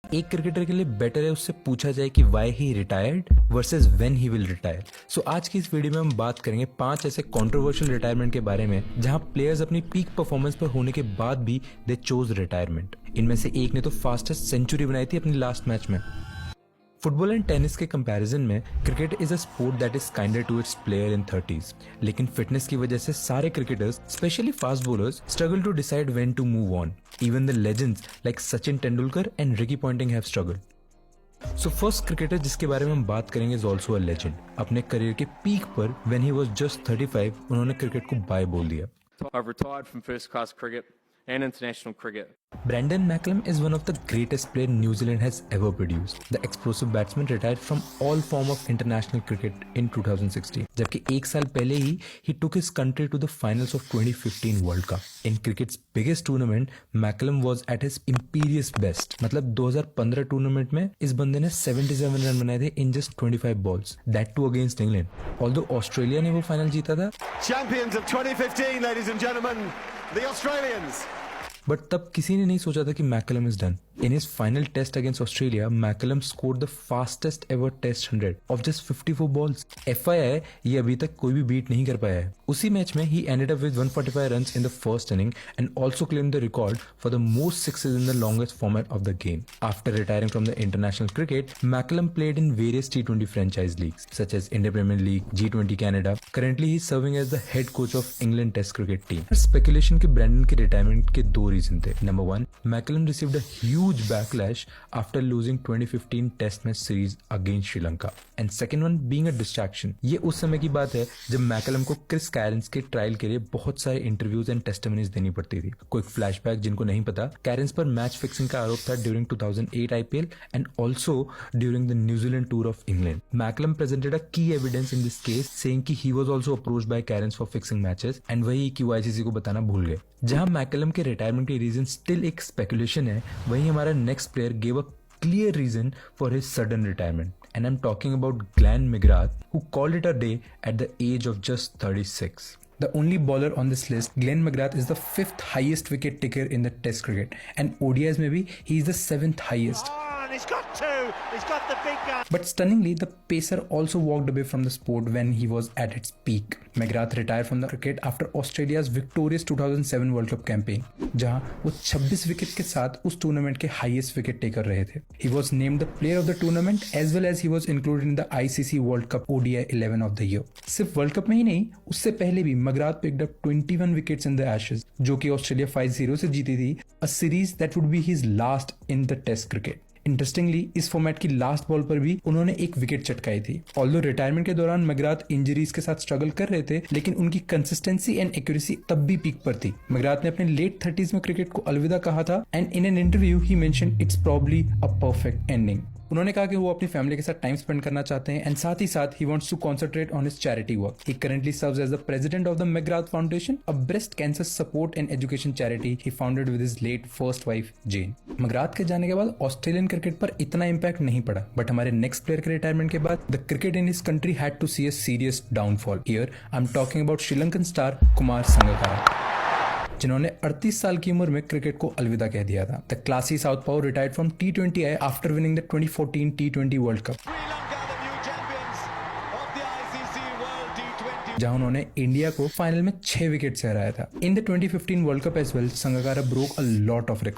एक क्रिकेटर के लिए बेटर है उससे पूछा जाए कि why he retired versus when he will retire. So आज की इस वीडियो में हम बात करेंगे 5 ऐसे कंट्रोवर्शियल रिटायरमेंट के बारे में जहां प्लेयर्स अपनी पीक परफॉर्मेंस पर होने के बाद भी दे चोज रिटायरमेंट। इनमें से एक ने तो फास्टेस्ट सेंचुरी बनाई थी अपनी लास्ट मैच में। फुटबॉल एंड टेनिस के कंपैरिजन में cricket is a sport that is kinder to its player in 30s, लेकिन फिटनेस की वजह से सारे cricketers specially fast bowlers struggle to decide when to move on. Even the legends like Sachin Tendulkar and Ricky Ponting have struggled. So first cricketer जिसके बारे में हम बात करेंगे इज ऑल्सो अ लेजेंड। अपने करियर के पीक पर व्हेन ही वाज जस्ट 35 उन्होंने क्रिकेट को बाय बोल दिया। I've retired from first class cricket and international cricket. Brandon Macklem is one of the greatest players New Zealand has ever produced. The explosive batsman retired from all form of international cricket in 2016. जबकि एक साल पहले ही he took his country to the finals of 2015 World Cup. In cricket's biggest tournament, Macklem was at his imperious best. मतलब 2015 tournament में इस बंदे ने 77 run बनाए थे in just 25 balls. That too against England. Although Australia ने वो final जीता था, Champions of 2015, ladies and gentlemen, the Australians. But तब किसी ने नहीं सोचा था कि McCullum is done. In his final test against Australia, McCullum scored the fastest ever test 100 of just 54 balls. FYI ये अभी तक कोई भी बीट नहीं कर पाया है। उसी मैच में he ended up with 145 runs in the first inning and also claimed the record for the most sixes in the longest format of the game. After retiring from the international cricket, McCullum played in various T20 franchise leagues such as Indian Premier League, G20 Canada. Currently he is serving as the head coach of England Test cricket team. Speculation के Brandon के retirement के दो reason थे। Number 1, Macklem received a huge backlash after losing 2015 Test match series against Sri Lanka. And second one being a distraction. ये उस समय की बात है जब मैकलम को क्रिस कैरेंस के ट्रायल के लिए बहुत सारे इंटरव्यूज एंड टेस्टिमनीज देनी पड़ती थी। कोई फ्लैशबैक जिनको नहीं पता, कैरेंस पर मैच फिक्सिंग का आरोप था during 2008 IPL and also during the New Zealand tour of England. McCullum presented a key evidence in this case saying कि he was also approached by Cairns for fixing matches and वही कि वो ICC को बताना भूल गए। जहां मैकलम के रिटायरमेंट के रीजन स्टिल एक स्पेकुलेशन है, वहीं हमारा next player gave a clear reason for his sudden retirement, and I'm talking about Glenn McGrath, who called it a day at the age of just 36. The only bowler on this list, Glenn McGrath is the 5th highest wicket taker in the Test cricket, and ODIs में भी he is the 7th highest. And he's got two. He's got the big guy. But stunningly, the pacer also walked away from the sport when he was at its peak. McGrath retired from the cricket after Australia's victorious 2007 World Cup campaign, जहां वो 26 wicket के साथ उस tournament के highest wicket taker रहे थे। He was named the player of the tournament as well as he was included in the ICC World Cup ODI 11 of the year. सिर्फ world cup में ही नहीं, उससे पहले भी McGrath picked up 21 wickets in the Ashes, जो कि Australia 5-0 से जीती थी, a series that would be his last in the Test cricket. Interestingly इस फॉर्मेट की लास्ट बॉल पर भी उन्होंने एक विकेट चटकाई थी। ऑल्दो रिटायरमेंट के दौरान मैकग्राथ इंजरीज के साथ स्ट्रगल कर रहे थे, लेकिन उनकी कंसिस्टेंसी एंड एक्यूरेसी तब भी पीक पर थी। मैकग्राथ ने अपने लेट 30s में क्रिकेट को अलविदा कहा था and in an interview he mentioned it's probably a perfect ending. उन्होंने कहा कि वो अपनी फैमिली के साथ टाइम स्पेंड करना चाहते हैं एंड साथ ही साथ ही wants to concentrate on his charity work. He currently serves as the president of the McGrath Foundation, a breast cancer support and education charity he founded with his late first wife Jane. McGrath के जाने के बाद Australian cricket पर इतना impact नहीं पड़ा, but हमारे next player के रिटायरमेंट के बाद the cricket in his country had to see a serious downfall. Here I am talking about Sri Lankan star Kumar Sangakkara, जिन्होंने 38 साल की उम्र में क्रिकेट को अलविदा कह दिया था। द क्लासी साउथ पाओ retired from T20I after winning the 2014 T20 world cup, जहां उन्होंने इंडिया को फाइनल में 6 विकेट से हराया था। In the 2015 World Cup as well, Sangakkara broke a lot of record.